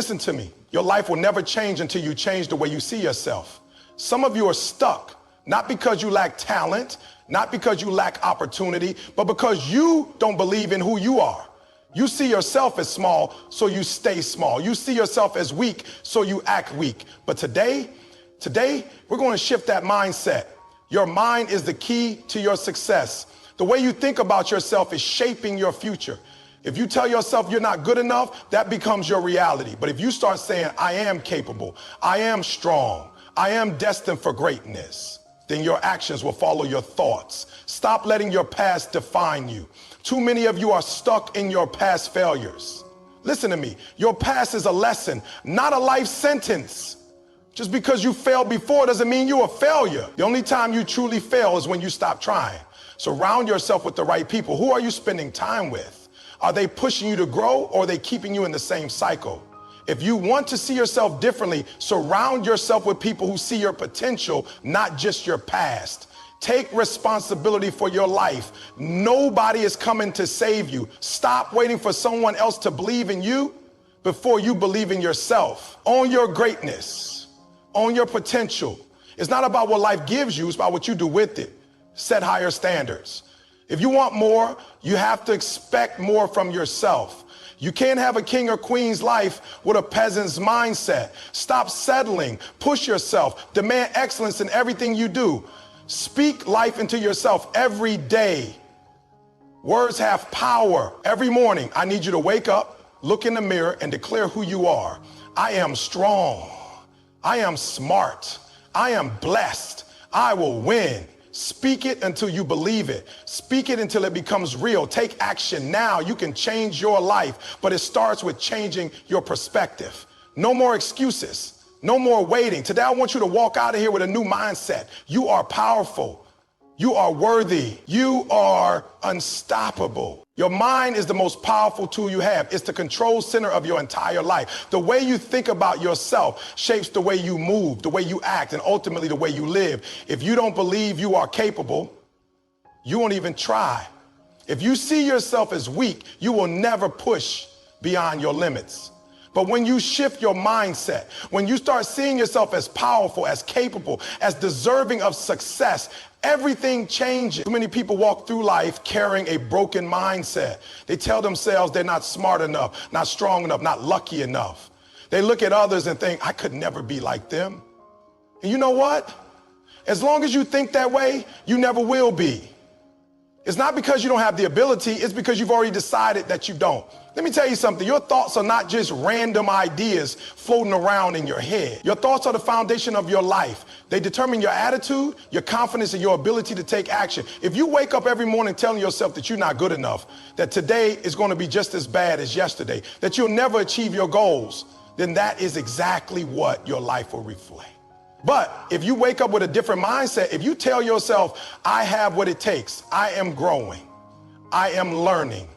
Listen to me. Your life will never change until you change the way you see yourself. Some of you are stuck, not because you lack talent, not because you lack opportunity, but because you don't believe in who you are. You see yourself as small, so you stay small. You see yourself as weak, so you act weak. But today, we're going to shift that mindset. Your mind is the key to your success. The way you think about yourself is shaping your future. If you tell yourself you're not good enough, that becomes your reality. But if you start saying, I am capable, I am strong, I am destined for greatness, then your actions will follow your thoughts. Stop letting your past define you. Too many of you are stuck in your past failures. Listen to me. Your past is a lesson, not a life sentence. Just because you failed before doesn't mean you're a failure. The only time you truly fail is when you stop trying. Surround yourself with the right people. Who are you spending time with? Are they pushing you to grow, or are they keeping you in the same cycle? If you want to see yourself differently, surround yourself with people who see your potential, not just your past. Take responsibility for your life. Nobody is coming to save you. Stop waiting for someone else to believe in you before you believe in yourself. Own your greatness. Own your potential. It's not about what life gives you, it's about what you do with it. Set higher standards. If you want more, you have to expect more from yourself. You can't have a king or queen's life with a peasant's mindset. Stop settling. Push yourself. Demand excellence in everything you do. Speak life into yourself every day. Words have power. Every morning, I need you to wake up, look in the mirror, and declare who you are. I am strong. I am smart. I am blessed. I will win. Speak it until you believe it. Speak it until it becomes real. Take action now. You can change your life, but it starts with changing your perspective. No more excuses. No more waiting. Today, I want you to walk out of here with a new mindset. You are powerful. You are worthy. You are unstoppable. Your mind is the most powerful tool you have. It's the control center of your entire life. The way you think about yourself shapes the way you move, the way you act, and ultimately the way you live. If you don't believe you are capable, you won't even try. If you see yourself as weak, you will never push beyond your limits. But when you shift your mindset, when you start seeing yourself as powerful, as capable, as deserving of success, everything changes. Too many people walk through life carrying a broken mindset. They tell themselves they're not smart enough, not strong enough, not lucky enough. They look at others and think, I could never be like them. And you know what? As long as you think that way, you never will be. It's not because you don't have the ability, it's because you've already decided that you don't. Let me tell you something. Your thoughts are not just random ideas floating around in your head. Your thoughts are the foundation of your life. They determine your attitude, your confidence, and your ability to take action. If you wake up every morning telling yourself that you're not good enough, that today is going to be just as bad as yesterday, that you'll never achieve your goals, then that is exactly what your life will reflect. But if you wake up with a different mindset, if you tell yourself, I have what it takes, I am growing, I am learning,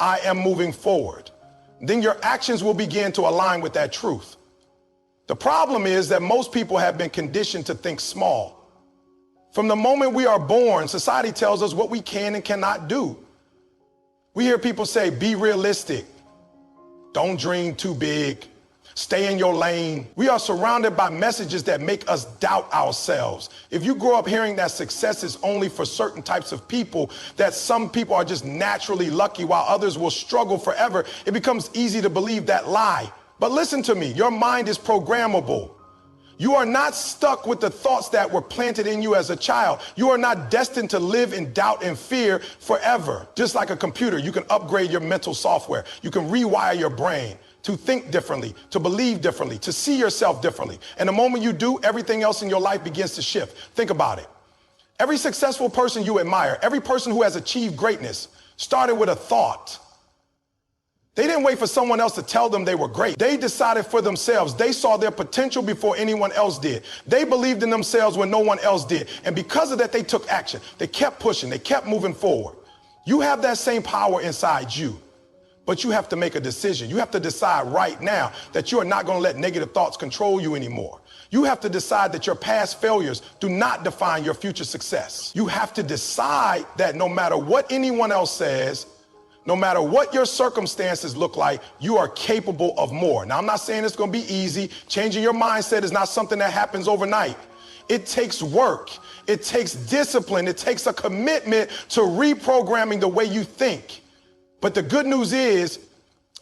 I am moving forward, then your actions will begin to align with that truth. The problem is that most people have been conditioned to think small. From the moment we are born, society tells us what we can and cannot do. We hear people say, be realistic, don't dream too big, stay in your lane. We are surrounded by messages that make us doubt ourselves. If you grow up hearing that success is only for certain types of people, that some people are just naturally lucky while others will struggle forever, it becomes easy to believe that lie. But listen to me, your mind is programmable. You are not stuck with the thoughts that were planted in you as a child. You are not destined to live in doubt and fear forever. Just like a computer, you can upgrade your mental software. You can rewire your brain to think differently, to believe differently, to see yourself differently. And the moment you do, everything else in your life begins to shift. Think about it. Every successful person you admire, every person who has achieved greatness, started with a thought. They didn't wait for someone else to tell them they were great. They decided for themselves. They saw their potential before anyone else did. They believed in themselves when no one else did. And because of that, they took action. They kept pushing. They kept moving forward. You have that same power inside you. But you have to make a decision. You have to decide right now that you are not going to let negative thoughts control you anymore. You have to decide that your past failures do not define your future success. You have to decide that no matter what anyone else says, No matter what your circumstances look like, you are capable of more. Now, I'm not saying it's going to be easy. Changing your mindset is not something that happens overnight. It takes work. It takes discipline. It takes a commitment to reprogramming the way you think. But the good news is,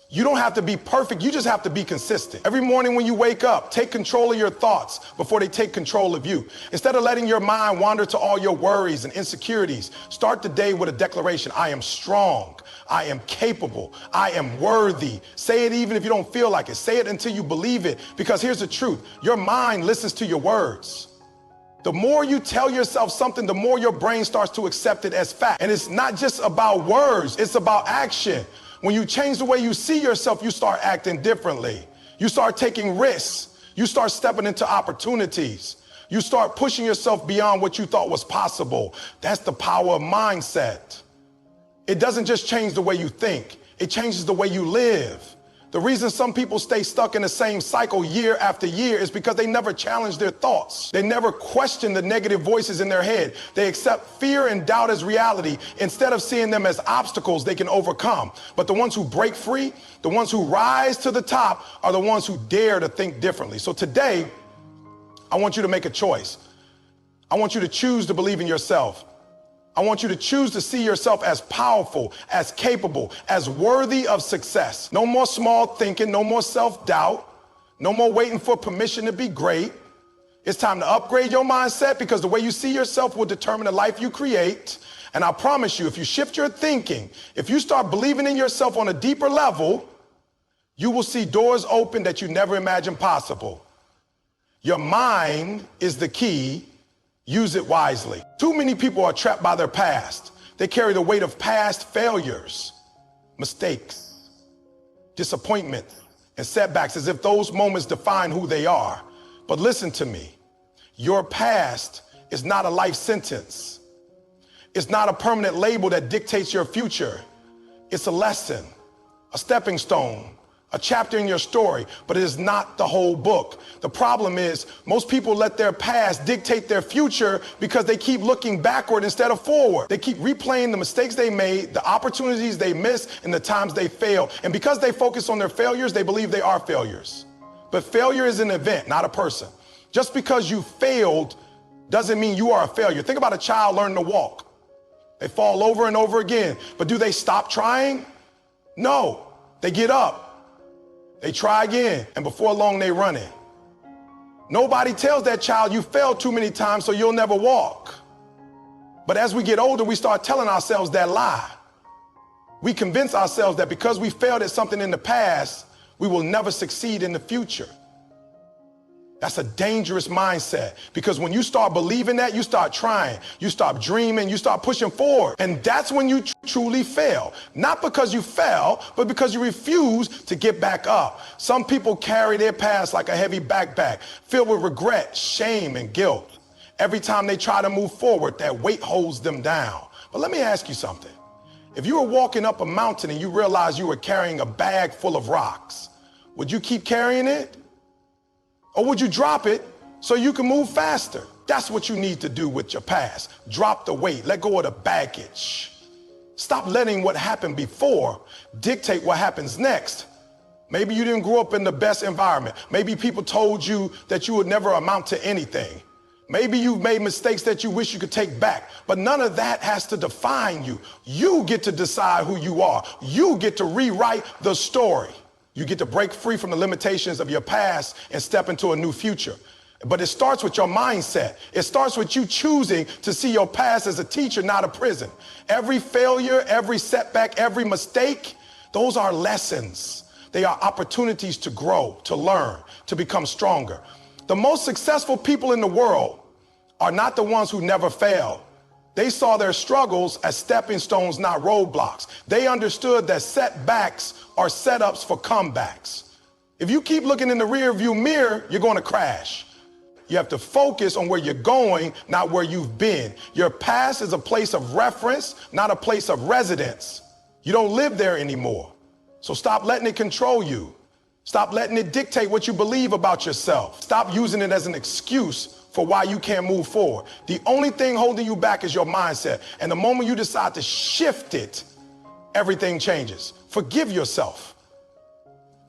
you don't have to be perfect. You just have to be consistent. Every morning when you wake up, take control of your thoughts before they take control of you. Instead of letting your mind wander to all your worries and insecurities, start the day with a declaration. I am strong. I am capable. I am worthy. Say it even if you don't feel like it. Say it until you believe it. Because here's the truth. Your mind listens to your words. The more you tell yourself something, the more your brain starts to accept it as fact. And it's not just about words. It's about action. When you change the way you see yourself, you start acting differently. You start taking risks. You start stepping into opportunities. You start pushing yourself beyond what you thought was possible. That's the power of mindset. It doesn't just change the way you think. It changes the way you live. The reason some people stay stuck in the same cycle year after year is because they never challenge their thoughts. They never question the negative voices in their head. They accept fear and doubt as reality instead of seeing them as obstacles they can overcome. But the ones who break free, the ones who rise to the top, are the ones who dare to think differently. So today, I want you to make a choice. I want you to choose to believe in yourself. I want you to choose to see yourself as powerful, as capable, as worthy of success. No more small thinking, no more self-doubt, no more waiting for permission to be great. It's time to upgrade your mindset because the way you see yourself will determine the life you create. And I promise you, if you shift your thinking, if you start believing in yourself on a deeper level, you will see doors open that you never imagined possible. Your mind is the key. Use it wisely. Too many people are trapped by their past. They carry the weight of past failures, mistakes, disappointment, and setbacks as if those moments define who they are. But listen to me. Your past is not a life sentence. It's not a permanent label that dictates your future. It's a lesson, a stepping stone, a chapter in your story, but it is not the whole book. The problem is most people let their past dictate their future because they keep looking backward instead of forward. They keep replaying the mistakes they made, the opportunities they missed, and the times they failed. And because they focus on their failures, they believe they are failures. But failure is an event, not a person. Just because you failed doesn't mean you are a failure. Think about a child learning to walk. They fall over and over again, but do they stop trying? No, they get up. They try again, and before long, they run it. Nobody tells that child you failed too many times, so you'll never walk. But as we get older, we start telling ourselves that lie. We convince ourselves that because we failed at something in the past, we will never succeed in the future. That's a dangerous mindset because when you start believing that, you start trying, you start dreaming, you start pushing forward. And that's when you truly fail. Not because you fell, but because you refuse to get back up. Some people carry their past like a heavy backpack, filled with regret, shame, and guilt. Every time they try to move forward, that weight holds them down. But let me ask you something. If you were walking up a mountain and you realized you were carrying a bag full of rocks, would you keep carrying it? Or would you drop it so you can move faster? That's what you need to do with your past. Drop the weight, let go of the baggage. Stop letting what happened before dictate what happens next. Maybe you didn't grow up in the best environment. Maybe people told you that you would never amount to anything. Maybe you've made mistakes that you wish you could take back, but none of that has to define you. You get to decide who you are. You get to rewrite the story. You get to break free from the limitations of your past and step into a new future. But it starts with your mindset. It starts with you choosing to see your past as a teacher, not a prison. Every failure, every setback, every mistake, those are lessons. They are opportunities to grow, to learn, to become stronger. The most successful people in the world are not the ones who never fail. They saw their struggles as stepping stones, not roadblocks. They understood that setbacks are setups for comebacks. If you keep looking in the rearview mirror, you're going to crash. You have to focus on where you're going, not where you've been. Your past is a place of reference, not a place of residence. You don't live there anymore. So stop letting it control you. Stop letting it dictate what you believe about yourself. Stop using it as an excuse for why you can't move forward. The only thing holding you back is your mindset. And the moment you decide to shift it, everything changes. Forgive yourself.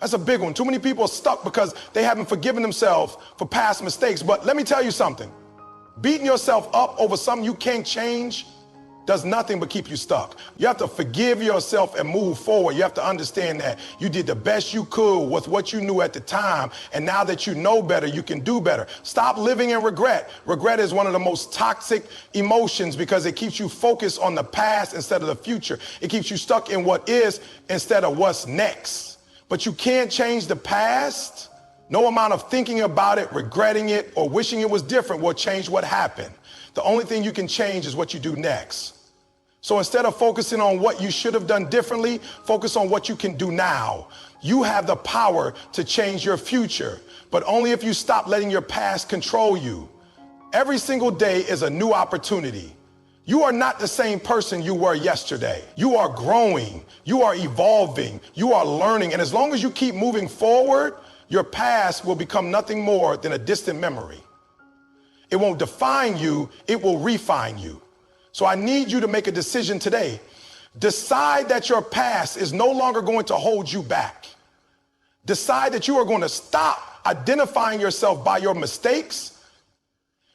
That's a big one. Too many people are stuck because they haven't forgiven themselves for past mistakes. But let me tell you something. Beating yourself up over something you can't change does nothing but keep you stuck. You have to forgive yourself and move forward. You have to understand that you did the best you could with what you knew at the time. And now that you know better, you can do better. Stop living in regret. Regret is one of the most toxic emotions because it keeps you focused on the past instead of the future. It keeps you stuck in what is instead of what's next. But you can't change the past. No amount of thinking about it, regretting it, or wishing it was different will change what happened. The only thing you can change is what you do next. So instead of focusing on what you should have done differently, focus on what you can do now. You have the power to change your future, but only if you stop letting your past control you. Every single day is a new opportunity. You are not the same person you were yesterday. You are growing, you are evolving, you are learning. And as long as you keep moving forward, your past will become nothing more than a distant memory. It won't define you, it will refine you. So I need you to make a decision today. Decide that your past is no longer going to hold you back. Decide that you are going to stop identifying yourself by your mistakes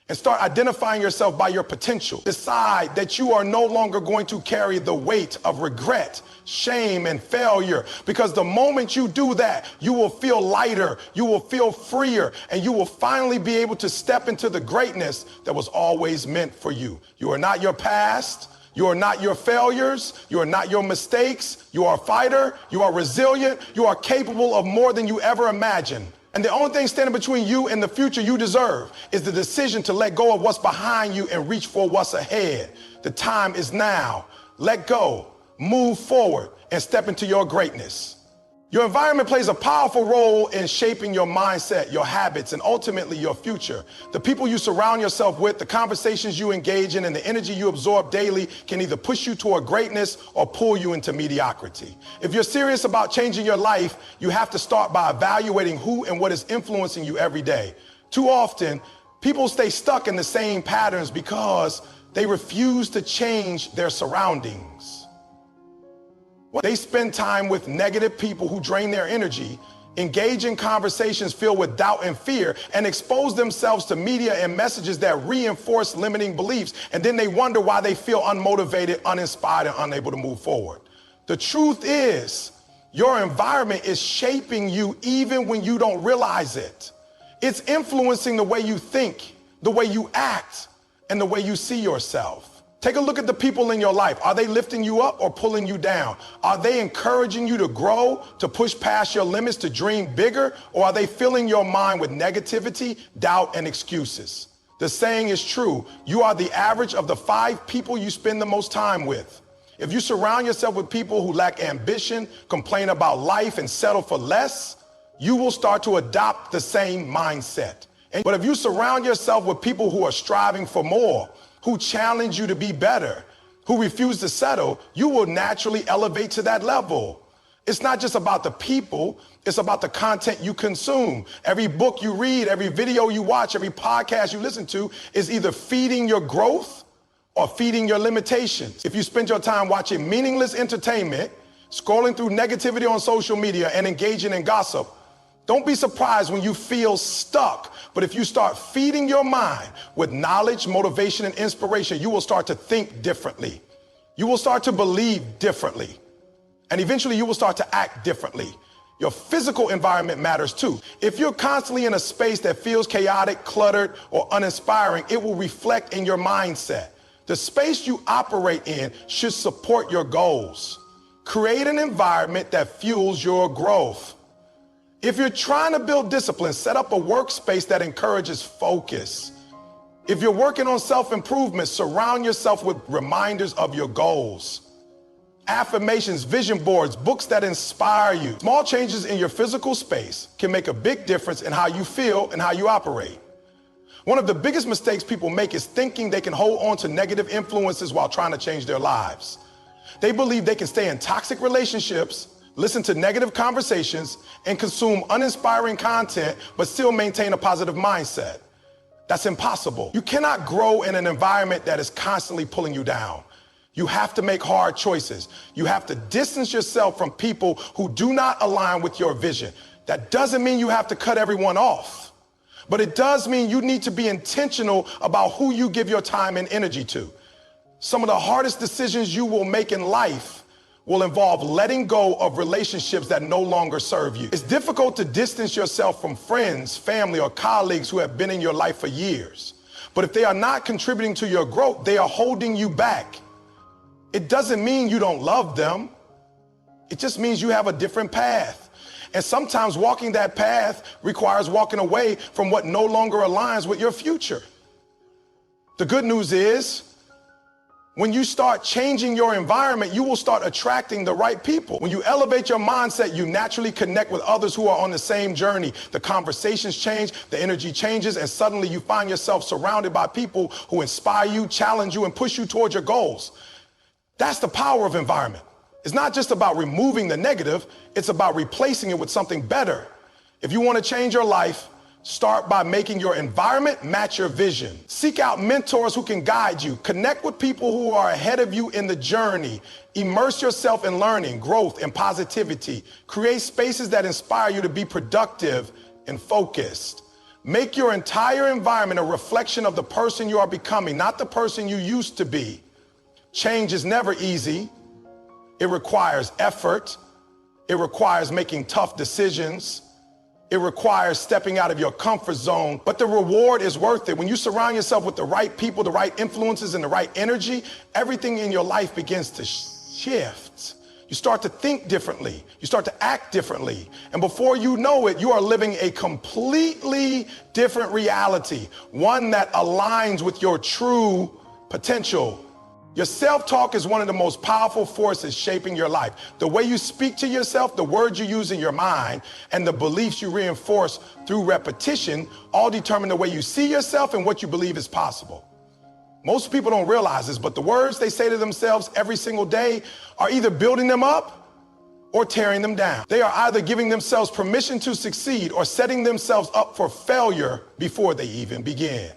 and start identifying yourself by your potential. Decide that you are no longer going to carry the weight of regret, shame, and failure, because the moment you do that, you will feel lighter, you will feel freer, and you will finally be able to step into the greatness that was always meant for you. You are not your past. You are not your failures. You are not your mistakes. You are a fighter. You are resilient. You are capable of more than you ever imagined. And the only thing standing between you and the future you deserve is the decision to let go of what's behind you and reach for what's ahead. The time is now. Let go, move forward, and step into your greatness. Your environment plays a powerful role in shaping your mindset, your habits, and ultimately your future. The people you surround yourself with, the conversations you engage in, and the energy you absorb daily can either push you toward greatness or pull you into mediocrity. If you're serious about changing your life, you have to start by evaluating who and what is influencing you every day. Too often, people stay stuck in the same patterns because they refuse to change their surroundings. They spend time with negative people who drain their energy, engage in conversations filled with doubt and fear, and expose themselves to media and messages that reinforce limiting beliefs. And then they wonder why they feel unmotivated, uninspired, and unable to move forward. The truth is, your environment is shaping you even when you don't realize it. It's influencing the way you think, the way you act, and the way you see yourself. Take a look at the people in your life. Are they lifting you up or pulling you down? Are they encouraging you to grow, to push past your limits, to dream bigger? Or are they filling your mind with negativity, doubt, and excuses? The saying is true. You are the average of the 5 people you spend the most time with. If you surround yourself with people who lack ambition, complain about life, and settle for less, you will start to adopt the same mindset. But if you surround yourself with people who are striving for more, who challenge you to be better, who refuse to settle, you will naturally elevate to that level. It's not just about the people, it's about the content you consume. Every book you read, every video you watch, every podcast you listen to is either feeding your growth or feeding your limitations. If you spend your time watching meaningless entertainment, scrolling through negativity on social media, and engaging in gossip, don't be surprised when you feel stuck. But if you start feeding your mind with knowledge, motivation, and inspiration, you will start to think differently. You will start to believe differently. And eventually you will start to act differently. Your physical environment matters too. If you're constantly in a space that feels chaotic, cluttered, or uninspiring, it will reflect in your mindset. The space you operate in should support your goals. Create an environment that fuels your growth. If you're trying to build discipline, set up a workspace that encourages focus. If you're working on self-improvement, surround yourself with reminders of your goals. Affirmations, vision boards, books that inspire you. Small changes in your physical space can make a big difference in how you feel and how you operate. One of the biggest mistakes people make is thinking they can hold on to negative influences while trying to change their lives. They believe they can stay in toxic relationships, listen to negative conversations, and consume uninspiring content, but still maintain a positive mindset. That's impossible. You cannot grow in an environment that is constantly pulling you down. You have to make hard choices. You have to distance yourself from people who do not align with your vision. That doesn't mean you have to cut everyone off, but it does mean you need to be intentional about who you give your time and energy to. Some of the hardest decisions you will make in life will involve letting go of relationships that no longer serve you. It's difficult to distance yourself from friends, family, or colleagues who have been in your life for years. But if they are not contributing to your growth, they are holding you back. It doesn't mean you don't love them. It just means you have a different path. And sometimes walking that path requires walking away from what no longer aligns with your future. The good news is, when you start changing your environment, you will start attracting the right people. When you elevate your mindset, you naturally connect with others who are on the same journey. The conversations change, the energy changes, and suddenly you find yourself surrounded by people who inspire you, challenge you, and push you towards your goals. That's the power of environment. It's not just about removing the negative, it's about replacing it with something better. If you want to change your life, start by making your environment match your vision. Seek out mentors who can guide you. Connect with people who are ahead of you in the journey. Immerse yourself in learning, growth, and positivity. Create spaces that inspire you to be productive and focused. Make your entire environment a reflection of the person you are becoming, not the person you used to be. Change is never easy. It requires effort. It requires making tough decisions. It requires stepping out of your comfort zone, but the reward is worth it. When you surround yourself with the right people, the right influences, and the right energy, everything in your life begins to shift. You start to think differently. You start to act differently. And before you know it, you are living a completely different reality, one that aligns with your true potential. Your self-talk is one of the most powerful forces shaping your life. The way you speak to yourself, the words you use in your mind, and the beliefs you reinforce through repetition all determine the way you see yourself and what you believe is possible. Most people don't realize this, but the words they say to themselves every single day are either building them up or tearing them down. They are either giving themselves permission to succeed or setting themselves up for failure before they even begin.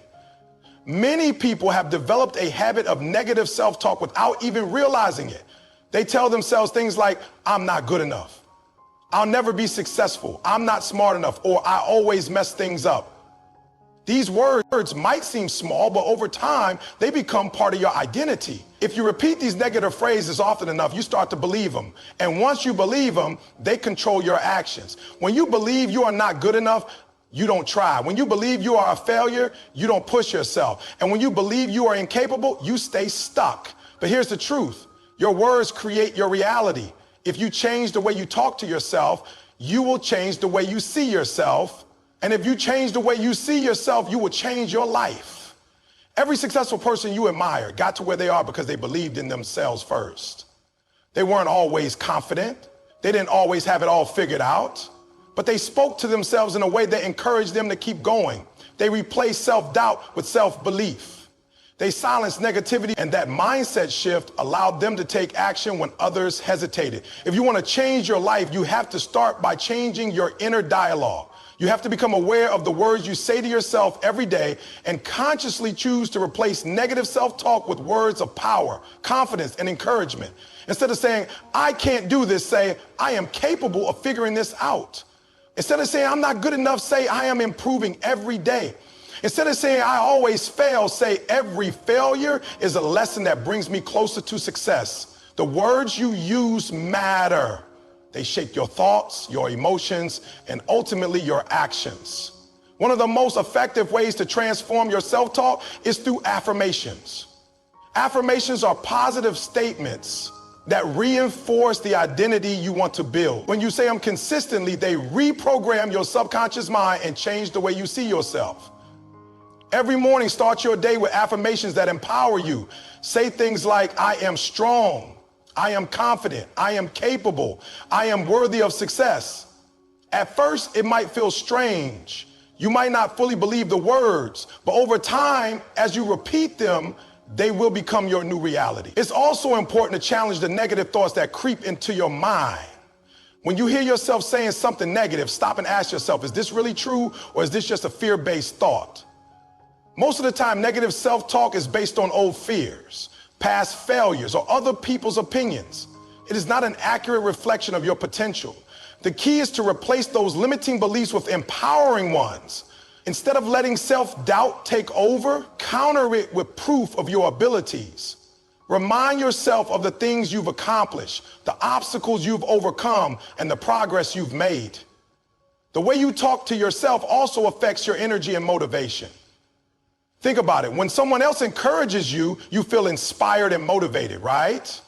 Many people have developed a habit of negative self-talk without even realizing it. They tell themselves things like, I'm not good enough. I'll never be successful. I'm not smart enough, or I always mess things up. These words might seem small, but over time, they become part of your identity. If you repeat these negative phrases often enough, you start to believe them. And once you believe them, they control your actions. When you believe you are not good enough, you don't try. When you believe you are a failure, you don't push yourself. And when you believe you are incapable, you stay stuck. But here's the truth. Your words create your reality. If you change the way you talk to yourself, you will change the way you see yourself. And if you change the way you see yourself, you will change your life. Every successful person you admire got to where they are because they believed in themselves first. They weren't always confident. They didn't always have it all figured out. But they spoke to themselves in a way that encouraged them to keep going. They replaced self-doubt with self-belief. They silenced negativity, and that mindset shift allowed them to take action when others hesitated. If you want to change your life, you have to start by changing your inner dialogue. You have to become aware of the words you say to yourself every day and consciously choose to replace negative self-talk with words of power, confidence, and encouragement. Instead of saying, I can't do this, say, I am capable of figuring this out. Instead of saying, I'm not good enough, say, I am improving every day. Instead of saying, I always fail, say, every failure is a lesson that brings me closer to success. The words you use matter. They shape your thoughts, your emotions, and ultimately your actions. One of the most effective ways to transform your self-talk is through affirmations. Affirmations are positive statements that reinforce the identity you want to build. When you say them consistently, they reprogram your subconscious mind and change the way you see yourself. Every morning, start your day with affirmations that empower you. Say things like, I am strong, I am confident, I am capable, I am worthy of success. At first, it might feel strange. You might not fully believe the words, but over time, as you repeat them, they will become your new reality. It's also important to challenge the negative thoughts that creep into your mind. When you hear yourself saying something negative, stop and ask yourself, is this really true, or is this just a fear-based thought? Most of the time, negative self-talk is based on old fears. past failures, or other people's opinions. It is not an accurate reflection of your potential. The key is to replace those limiting beliefs with empowering ones. Instead of letting self-doubt take over, counter it with proof of your abilities. Remind yourself of the things you've accomplished, the obstacles you've overcome, and the progress you've made. The way you talk to yourself also affects your energy and motivation. Think about it. When someone else encourages you, you feel inspired and motivated, right?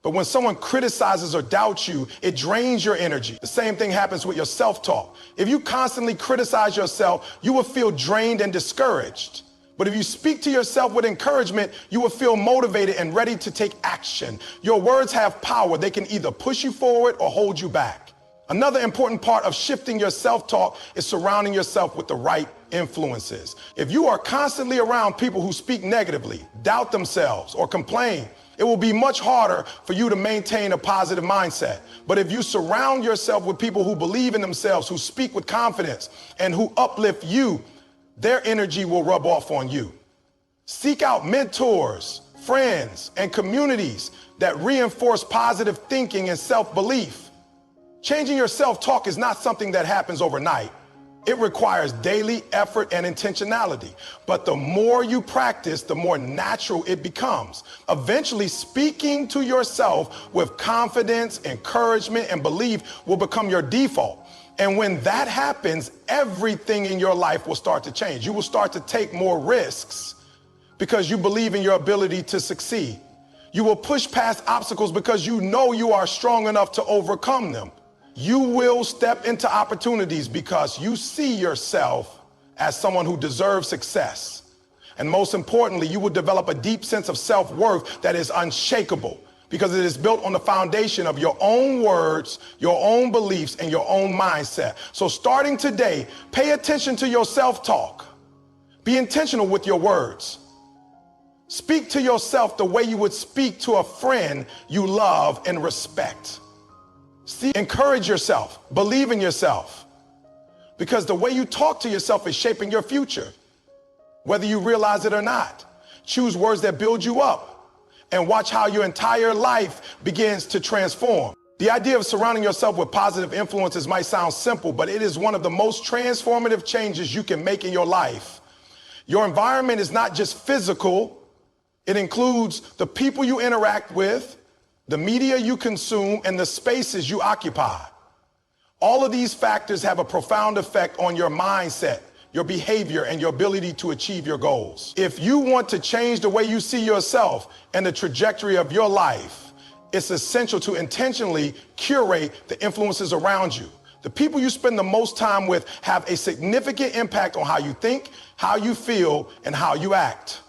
But when someone criticizes or doubts you, it drains your energy. The same thing happens with your self-talk. If you constantly criticize yourself, you will feel drained and discouraged. But if you speak to yourself with encouragement, you will feel motivated and ready to take action. Your words have power. They can either push you forward or hold you back. Another important part of shifting your self-talk is surrounding yourself with the right influences. If you are constantly around people who speak negatively, doubt themselves, or complain, it will be much harder for you to maintain a positive mindset. But if you surround yourself with people who believe in themselves, who speak with confidence, and who uplift you, their energy will rub off on you. Seek out mentors, friends, and communities that reinforce positive thinking and self-belief. Changing your self-talk is not something that happens overnight. It requires daily effort and intentionality. But the more you practice, the more natural it becomes. Eventually, speaking to yourself with confidence, encouragement, and belief will become your default. And when that happens, everything in your life will start to change. You will start to take more risks because you believe in your ability to succeed. You will push past obstacles because you know you are strong enough to overcome them. You will step into opportunities because you see yourself as someone who deserves success. And most importantly, you will develop a deep sense of self-worth that is unshakable because it is built on the foundation of your own words, your own beliefs, and your own mindset. So starting today, pay attention to your self-talk. Be intentional with your words. Speak to yourself the way you would speak to a friend you love and respect. Encourage yourself, believe in yourself, because the way you talk to yourself is shaping your future, whether you realize it or not. Choose words that build you up and watch how your entire life begins to transform. The idea of surrounding yourself with positive influences might sound simple, but it is one of the most transformative changes you can make in your life. Your environment is not just physical. It includes the people you interact with, the media you consume, and the spaces you occupy. All of these factors have a profound effect on your mindset, your behavior, and your ability to achieve your goals. If you want to change the way you see yourself and the trajectory of your life, it's essential to intentionally curate the influences around you. The people you spend the most time with have a significant impact on how you think, how you feel, and how you act.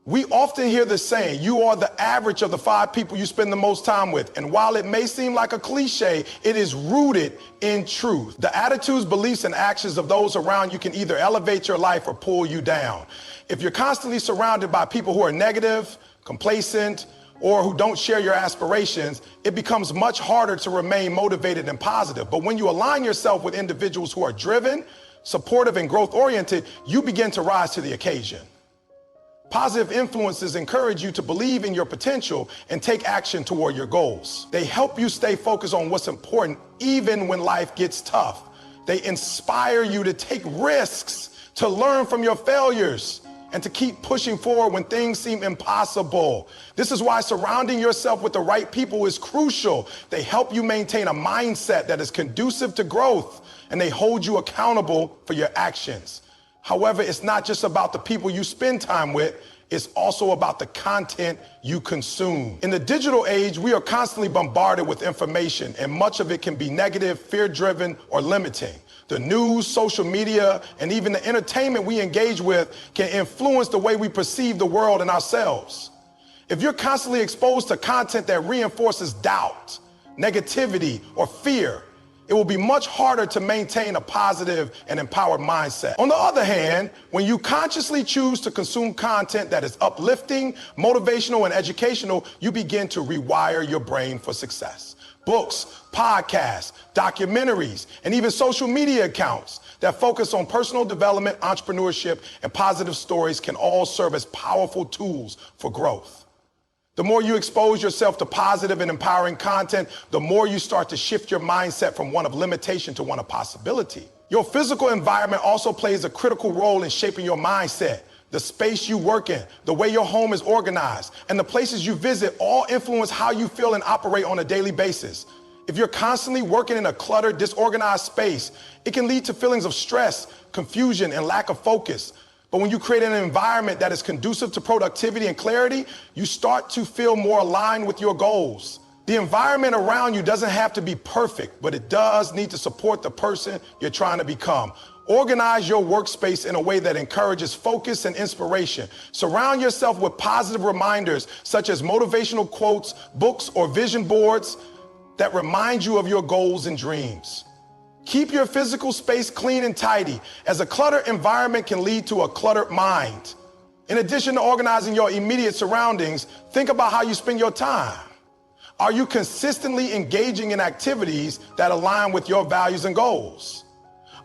We often hear the saying, you are the average of the 5 people you spend the most time with. And while it may seem like a cliche, it is rooted in truth. The attitudes, beliefs, and actions of those around you can either elevate your life or pull you down. If you're constantly surrounded by people who are negative, complacent, or who don't share your aspirations, it becomes much harder to remain motivated and positive. But when you align yourself with individuals who are driven, supportive, and growth-oriented, you begin to rise to the occasion. Positive influences encourage you to believe in your potential and take action toward your goals. They help you stay focused on what's important even when life gets tough. They inspire you to take risks, to learn from your failures, and to keep pushing forward when things seem impossible. This is why surrounding yourself with the right people is crucial. They help you maintain a mindset that is conducive to growth, and they hold you accountable for your actions. However, it's not just about the people you spend time with, it's also about the content you consume. In the digital age, we are constantly bombarded with information, and much of it can be negative, fear-driven, or limiting. The news, social media, and even the entertainment we engage with can influence the way we perceive the world and ourselves. If you're constantly exposed to content that reinforces doubt, negativity, or fear, it will be much harder to maintain a positive and empowered mindset. On the other hand, when you consciously choose to consume content that is uplifting, motivational, and educational, you begin to rewire your brain for success. Books, podcasts, documentaries, and even social media accounts that focus on personal development, entrepreneurship, and positive stories can all serve as powerful tools for growth. The more you expose yourself to positive and empowering content, the more you start to shift your mindset from one of limitation to one of possibility. Your physical environment also plays a critical role in shaping your mindset. The space you work in, the way your home is organized, and the places you visit all influence how you feel and operate on a daily basis. If you're constantly working in a cluttered, disorganized space, it can lead to feelings of stress, confusion, and lack of focus. But when you create an environment that is conducive to productivity and clarity, you start to feel more aligned with your goals. The environment around you doesn't have to be perfect, but it does need to support the person you're trying to become. Organize your workspace in a way that encourages focus and inspiration. Surround yourself with positive reminders, such as motivational quotes, books, or vision boards that remind you of your goals and dreams. Keep your physical space clean and tidy, as a cluttered environment can lead to a cluttered mind. In addition to organizing your immediate surroundings, think about how you spend your time. Are you consistently engaging in activities that align with your values and goals?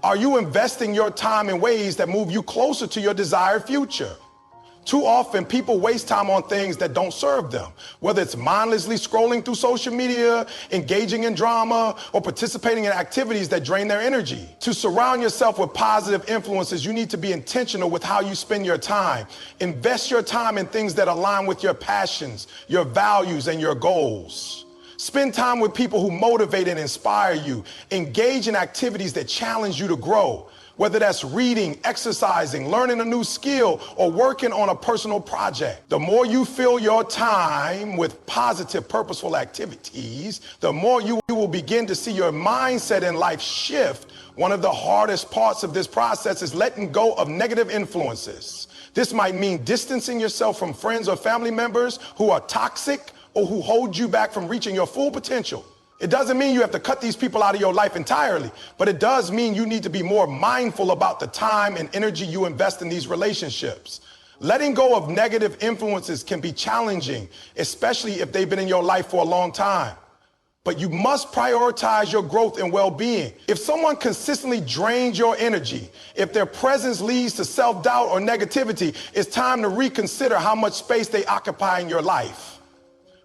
Are you investing your time in ways that move you closer to your desired future? Too often, people waste time on things that don't serve them, whether it's mindlessly scrolling through social media, engaging in drama, or participating in activities that drain their energy. To surround yourself with positive influences, you need to be intentional with how you spend your time. Invest your time in things that align with your passions, your values, and your goals. Spend time with people who motivate and inspire you. Engage in activities that challenge you to grow, whether that's reading, exercising, learning a new skill, or working on a personal project. The more you fill your time with positive, purposeful activities, the more you will begin to see your mindset in life shift. One of the hardest parts of this process is letting go of negative influences. This might mean distancing yourself from friends or family members who are toxic or who hold you back from reaching your full potential. It doesn't mean you have to cut these people out of your life entirely, but it does mean you need to be more mindful about the time and energy you invest in these relationships. Letting go of negative influences can be challenging, especially if they've been in your life for a long time. But you must prioritize your growth and well-being. If someone consistently drains your energy, if their presence leads to self-doubt or negativity, it's time to reconsider how much space they occupy in your life.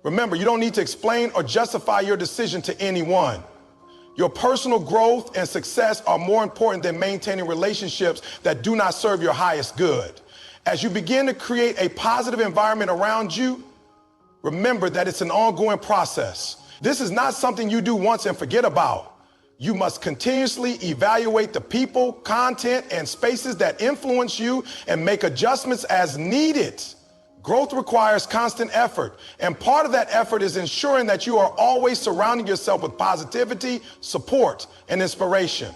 Remember, you don't need to explain or justify your decision to anyone. Your personal growth and success are more important than maintaining relationships that do not serve your highest good. As you begin to create a positive environment around you, remember that it's an ongoing process. This is not something you do once and forget about. You must continuously evaluate the people, content, and spaces that influence you and make adjustments as needed. Growth requires constant effort, and part of that effort is ensuring that you are always surrounding yourself with positivity, support, and inspiration.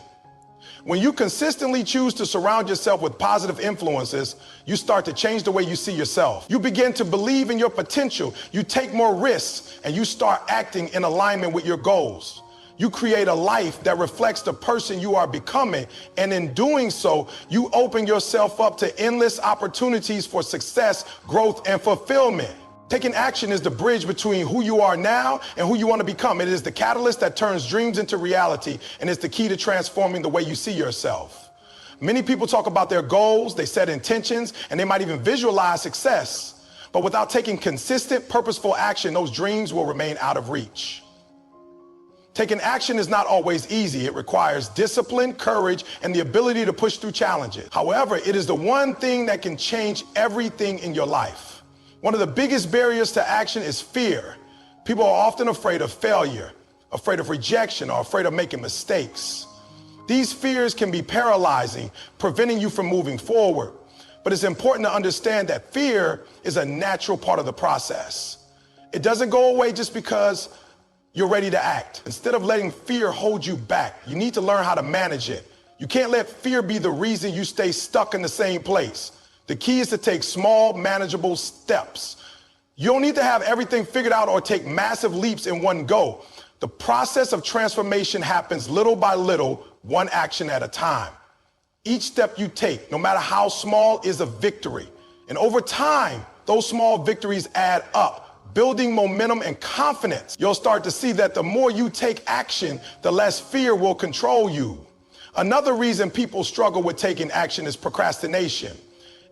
When you consistently choose to surround yourself with positive influences, you start to change the way you see yourself. You begin to believe in your potential, you take more risks, and you start acting in alignment with your goals. You create a life that reflects the person you are becoming, and in doing so, you open yourself up to endless opportunities for success, growth, and fulfillment. Taking action is the bridge between who you are now and who you want to become. It is the catalyst that turns dreams into reality, and it's the key to transforming the way you see yourself. Many people talk about their goals, they set intentions, and they might even visualize success. But without taking consistent, purposeful action, those dreams will remain out of reach. Taking action is not always easy. It requires discipline, courage, and the ability to push through challenges. However, it is the one thing that can change everything in your life. One of the biggest barriers to action is fear. People are often afraid of failure, afraid of rejection, or afraid of making mistakes. These fears can be paralyzing, preventing you from moving forward. But it's important to understand that fear is a natural part of the process. It doesn't go away just because you're ready to act. Instead of letting fear hold you back, you need to learn how to manage it. You can't let fear be the reason you stay stuck in the same place. The key is to take small, manageable steps. You don't need to have everything figured out or take massive leaps in one go. The process of transformation happens little by little, one action at a time. Each step you take, no matter how small, is a victory. And over time, those small victories add up, building momentum and confidence. You'll start to see that the more you take action, the less fear will control you. Another reason people struggle with taking action is procrastination.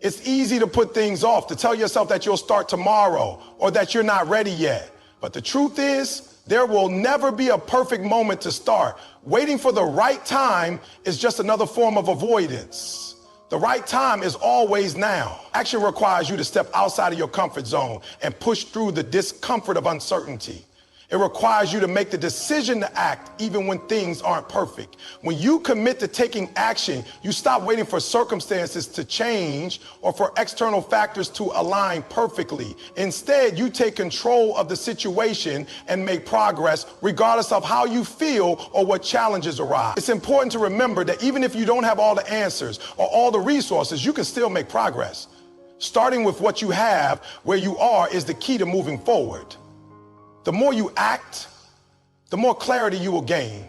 It's easy to put things off, to tell yourself that you'll start tomorrow or that you're not ready yet. But the truth is, there will never be a perfect moment to start. Waiting for the right time is just another form of avoidance. The right time is always now. Action requires you to step outside of your comfort zone and push through the discomfort of uncertainty. It requires you to make the decision to act even when things aren't perfect. When you commit to taking action, you stop waiting for circumstances to change or for external factors to align perfectly. Instead, you take control of the situation and make progress regardless of how you feel or what challenges arise. It's important to remember that even if you don't have all the answers or all the resources, you can still make progress. Starting with what you have, where you are, is the key to moving forward. The more you act, the more clarity you will gain.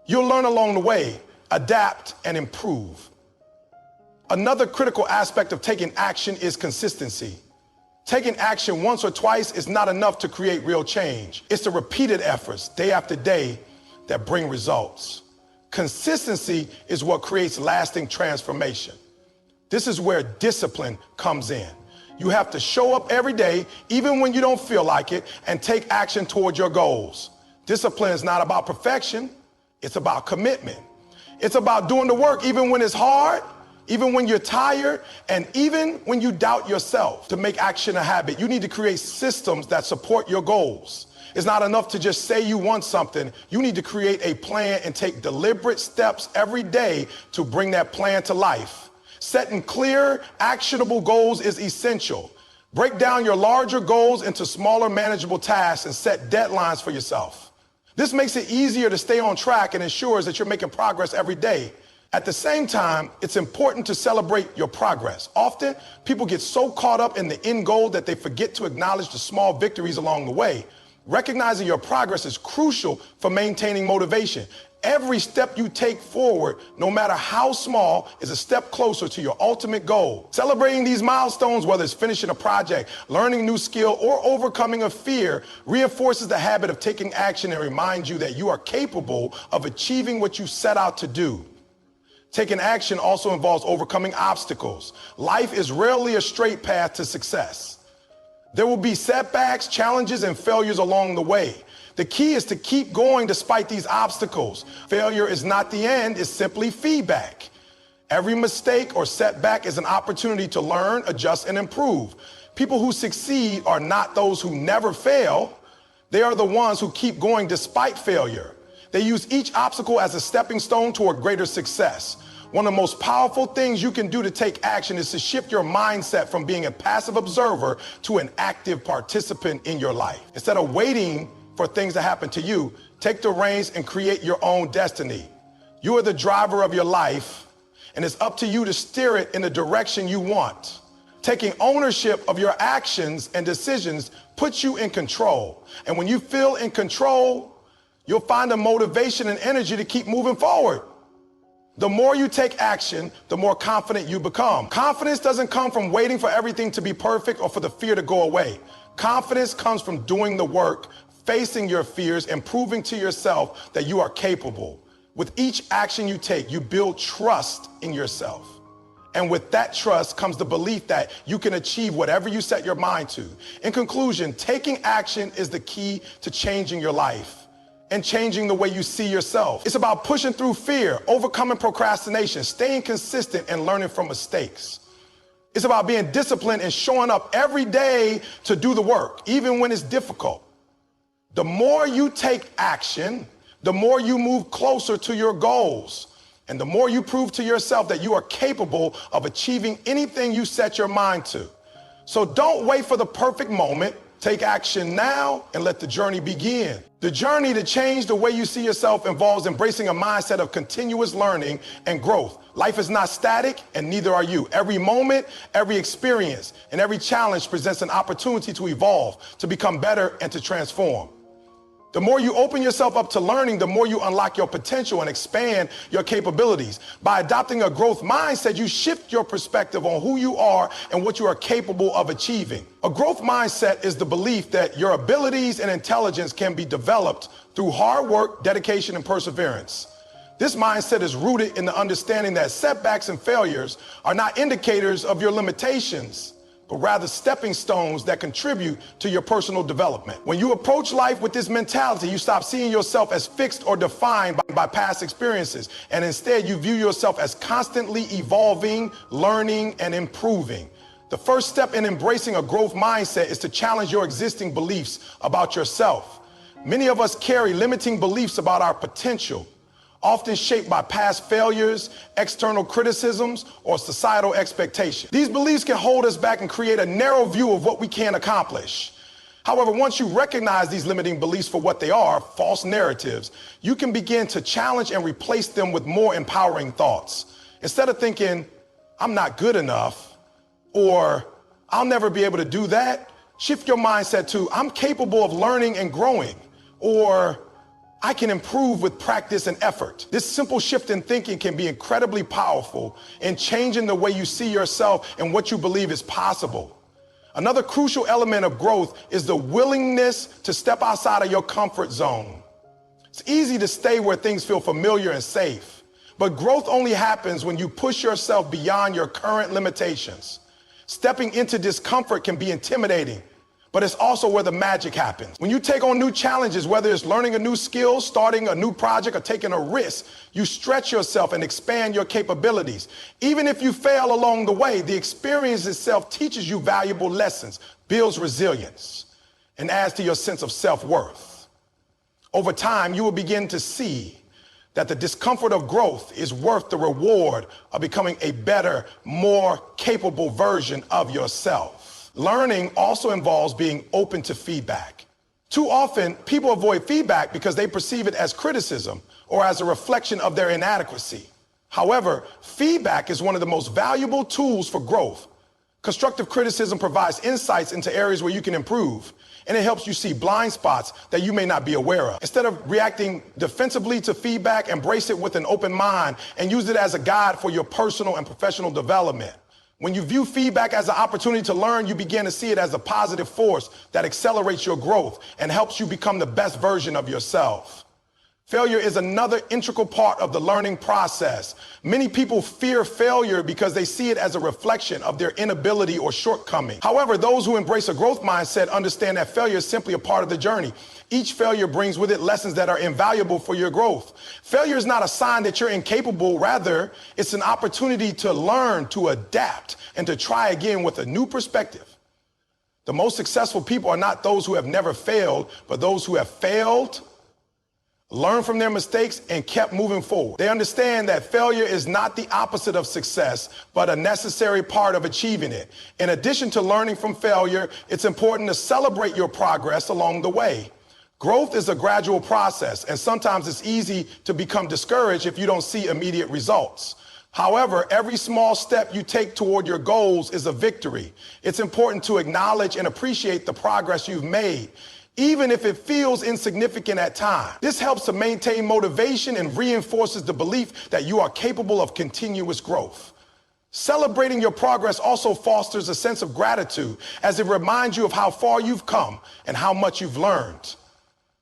You'll learn along the way, adapt, and improve. Another critical aspect of taking action is consistency. Taking action once or twice is not enough to create real change. It's the repeated efforts, day after day, that bring results. Consistency is what creates lasting transformation. This is where discipline comes in. You have to show up every day, even when you don't feel like it, and take action toward your goals. Discipline is not about perfection. It's about commitment. It's about doing the work even when it's hard, even when you're tired, and even when you doubt yourself. To make action a habit, you need to create systems that support your goals. It's not enough to just say you want something. You need to create a plan and take deliberate steps every day to bring that plan to life. Setting clear, actionable goals is essential. Break down your larger goals into smaller, manageable tasks and set deadlines for yourself. This makes it easier to stay on track and ensures that you're making progress every day. At the same time, it's important to celebrate your progress. Often, people get so caught up in the end goal that they forget to acknowledge the small victories along the way. Recognizing your progress is crucial for maintaining motivation. Every step you take forward, no matter how small, is a step closer to your ultimate goal. Celebrating these milestones, whether it's finishing a project, learning a new skill, or overcoming a fear, reinforces the habit of taking action and reminds you that you are capable of achieving what you set out to do. Taking action also involves overcoming obstacles. Life is rarely a straight path to success. There will be setbacks, challenges, and failures along the way. The key is to keep going despite these obstacles. Failure is not the end, it's simply feedback. Every mistake or setback is an opportunity to learn, adjust, and improve. People who succeed are not those who never fail. They are the ones who keep going despite failure. They use each obstacle as a stepping stone toward greater success. One of the most powerful things you can do to take action is to shift your mindset from being a passive observer to an active participant in your life. Instead of waiting for things to happen to you, take the reins and create your own destiny. You are the driver of your life, and it's up to you to steer it in the direction you want. Taking ownership of your actions and decisions puts you in control. And when you feel in control, you'll find the motivation and energy to keep moving forward. The more you take action, the more confident you become. Confidence doesn't come from waiting for everything to be perfect or for the fear to go away. Confidence comes from doing the work, facing your fears, and proving to yourself that you are capable. With each action you take, you build trust in yourself. And with that trust comes the belief that you can achieve whatever you set your mind to. In conclusion, taking action is the key to changing your life and changing the way you see yourself. It's about pushing through fear, overcoming procrastination, staying consistent, and learning from mistakes. It's about being disciplined and showing up every day to do the work, even when it's difficult. The more you take action, the more you move closer to your goals. And the more you prove to yourself that you are capable of achieving anything you set your mind to. So don't wait for the perfect moment. Take action now and let the journey begin. The journey to change the way you see yourself involves embracing a mindset of continuous learning and growth. Life is not static, and neither are you. Every moment, every experience, and every challenge presents an opportunity to evolve, to become better, and to transform. The more you open yourself up to learning, the more you unlock your potential and expand your capabilities. By adopting a growth mindset, you shift your perspective on who you are and what you are capable of achieving. A growth mindset is the belief that your abilities and intelligence can be developed through hard work, dedication, and perseverance. This mindset is rooted in the understanding that setbacks and failures are not indicators of your limitations, but rather stepping stones that contribute to your personal development. When you approach life with this mentality, you stop seeing yourself as fixed or defined by past experiences, and instead you view yourself as constantly evolving, learning, and improving. The first step in embracing a growth mindset is to challenge your existing beliefs about yourself. Many of us carry limiting beliefs about our potential, often shaped by past failures, external criticisms, or societal expectations. These beliefs can hold us back and create a narrow view of what we can accomplish. However, once you recognize these limiting beliefs for what they are, false narratives, you can begin to challenge and replace them with more empowering thoughts. Instead of thinking, I'm not good enough, or I'll never be able to do that, shift your mindset to, I'm capable of learning and growing, or I can improve with practice and effort. This simple shift in thinking can be incredibly powerful in changing the way you see yourself and what you believe is possible. Another crucial element of growth is the willingness to step outside of your comfort zone. It's easy to stay where things feel familiar and safe, but growth only happens when you push yourself beyond your current limitations. Stepping into discomfort can be intimidating, but it's also where the magic happens. When you take on new challenges, whether it's learning a new skill, starting a new project, or taking a risk, you stretch yourself and expand your capabilities. Even if you fail along the way, the experience itself teaches you valuable lessons, builds resilience, and adds to your sense of self-worth. Over time, you will begin to see that the discomfort of growth is worth the reward of becoming a better, more capable version of yourself. Learning also involves being open to feedback. Too often, people avoid feedback because they perceive it as criticism or as a reflection of their inadequacy. However, feedback is one of the most valuable tools for growth. Constructive criticism provides insights into areas where you can improve, and it helps you see blind spots that you may not be aware of. Instead of reacting defensively to feedback, embrace it with an open mind and use it as a guide for your personal and professional development. When you view feedback as an opportunity to learn, you begin to see it as a positive force that accelerates your growth and helps you become the best version of yourself. Failure is another integral part of the learning process. Many people fear failure because they see it as a reflection of their inability or shortcoming. However, those who embrace a growth mindset understand that failure is simply a part of the journey. Each failure brings with it lessons that are invaluable for your growth. Failure is not a sign that you're incapable. Rather, it's an opportunity to learn, to adapt, and to try again with a new perspective. The most successful people are not those who have never failed, but those who have failed, learned from their mistakes, and kept moving forward. They understand that failure is not the opposite of success, but a necessary part of achieving it. In addition to learning from failure, it's important to celebrate your progress along the way. Growth is a gradual process, and sometimes it's easy to become discouraged if you don't see immediate results. However, every small step you take toward your goals is a victory. It's important to acknowledge and appreciate the progress you've made, even if it feels insignificant at times. This helps to maintain motivation and reinforces the belief that you are capable of continuous growth. Celebrating your progress also fosters a sense of gratitude, as it reminds you of how far you've come and how much you've learned.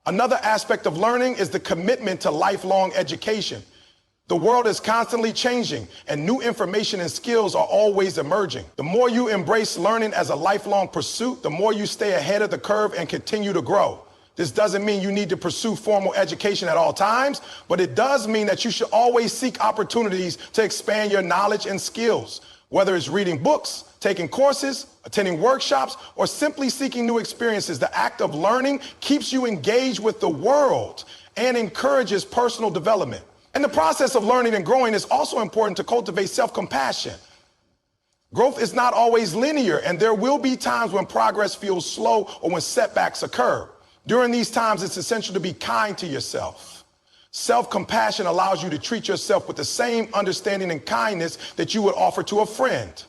Another aspect of learning is the commitment to lifelong education. The world is constantly changing, and new information and skills are always emerging. The more you embrace learning as a lifelong pursuit, the more you stay ahead of the curve and continue to grow. This doesn't mean you need to pursue formal education at all times, but it does mean that you should always seek opportunities to expand your knowledge and skills. Whether it's reading books, taking courses, attending workshops, or simply seeking new experiences, the act of learning keeps you engaged with the world and encourages personal development. In the process of learning and growing, it's also important to cultivate self-compassion. Growth is not always linear, and there will be times when progress feels slow or when setbacks occur. During these times, it's essential to be kind to yourself. Self-compassion allows you to treat yourself with the same understanding and kindness that you would offer to a friend.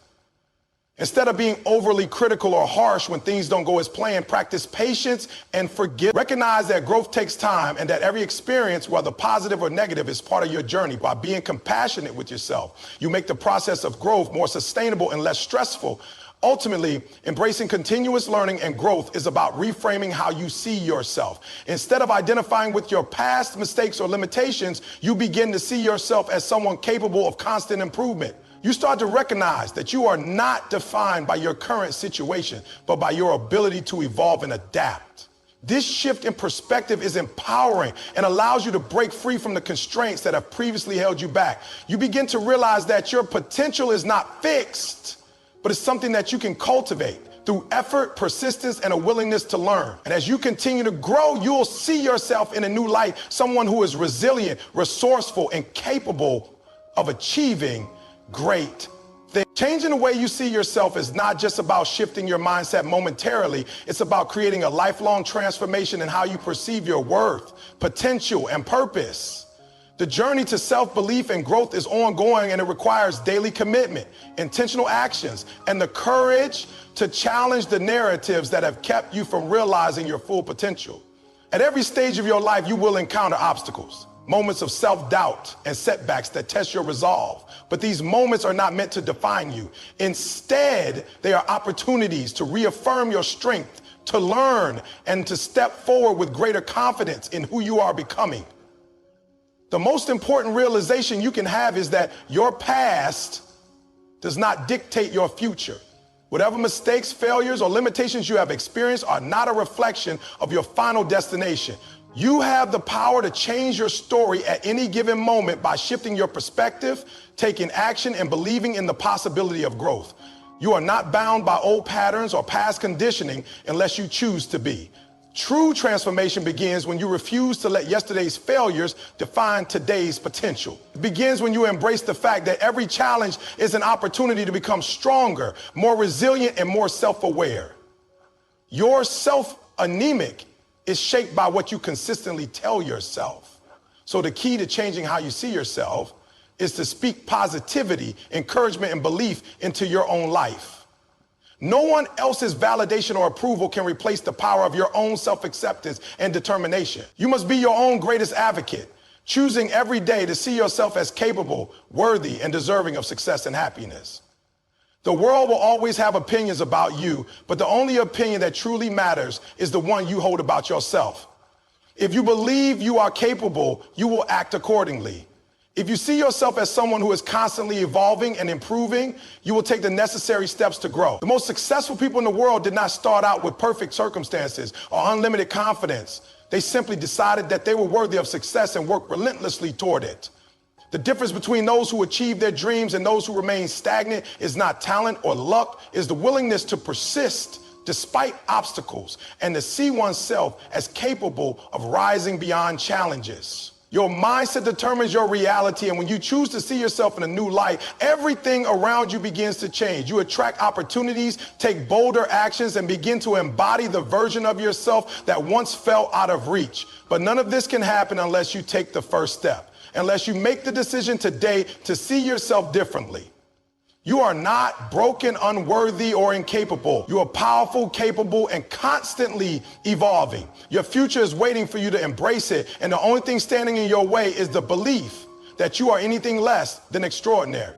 Instead of being overly critical or harsh when things don't go as planned, practice patience and forgiveness. Recognize that growth takes time and that every experience, whether positive or negative, is part of your journey. By being compassionate with yourself, you make the process of growth more sustainable and less stressful. Ultimately, embracing continuous learning and growth is about reframing how you see yourself. Instead of identifying with your past mistakes or limitations, you begin to see yourself as someone capable of constant improvement. You start to recognize that you are not defined by your current situation, but by your ability to evolve and adapt. This shift in perspective is empowering and allows you to break free from the constraints that have previously held you back. You begin to realize that your potential is not fixed, but it's something that you can cultivate through effort, persistence, and a willingness to learn. And as you continue to grow, you'll see yourself in a new light, someone who is resilient, resourceful, and capable of achieving great things. Changing the way you see yourself is not just about shifting your mindset momentarily. It's about creating a lifelong transformation in how you perceive your worth, potential, and purpose. The journey to self-belief and growth is ongoing, and it requires daily commitment, intentional actions, and the courage to challenge the narratives that have kept you from realizing your full potential. At every stage of your life, you will encounter obstacles, moments of self-doubt and setbacks that test your resolve. But these moments are not meant to define you. Instead, they are opportunities to reaffirm your strength, to learn, and to step forward with greater confidence in who you are becoming. The most important realization you can have is that your past does not dictate your future. Whatever mistakes, failures, or limitations you have experienced are not a reflection of your final destination. You have the power to change your story at any given moment by shifting your perspective, taking action, and believing in the possibility of growth. You are not bound by old patterns or past conditioning unless you choose to be. True transformation begins when you refuse to let yesterday's failures define today's potential. It begins when you embrace the fact that every challenge is an opportunity to become stronger, more resilient, and more self-aware. Your self-anemic is shaped by what you consistently tell yourself. So the key to changing how you see yourself is to speak positivity, encouragement, and belief into your own life. No one else's validation or approval can replace the power of your own self-acceptance and determination. You must be your own greatest advocate, choosing every day to see yourself as capable, worthy, and deserving of success and happiness. The world will always have opinions about you, but the only opinion that truly matters is the one you hold about yourself. If you believe you are capable, you will act accordingly. If you see yourself as someone who is constantly evolving and improving, you will take the necessary steps to grow. The most successful people in the world did not start out with perfect circumstances or unlimited confidence. They simply decided that they were worthy of success and worked relentlessly toward it. The difference between those who achieve their dreams and those who remain stagnant is not talent or luck, is the willingness to persist despite obstacles and to see oneself as capable of rising beyond challenges. Your mindset determines your reality, and when you choose to see yourself in a new light, everything around you begins to change. You attract opportunities, take bolder actions, and begin to embody the version of yourself that once felt out of reach. But none of this can happen unless you take the first step, unless you make the decision today to see yourself differently. You are not broken, unworthy, or incapable. You are powerful, capable, and constantly evolving. Your future is waiting for you to embrace it, and the only thing standing in your way is the belief that you are anything less than extraordinary.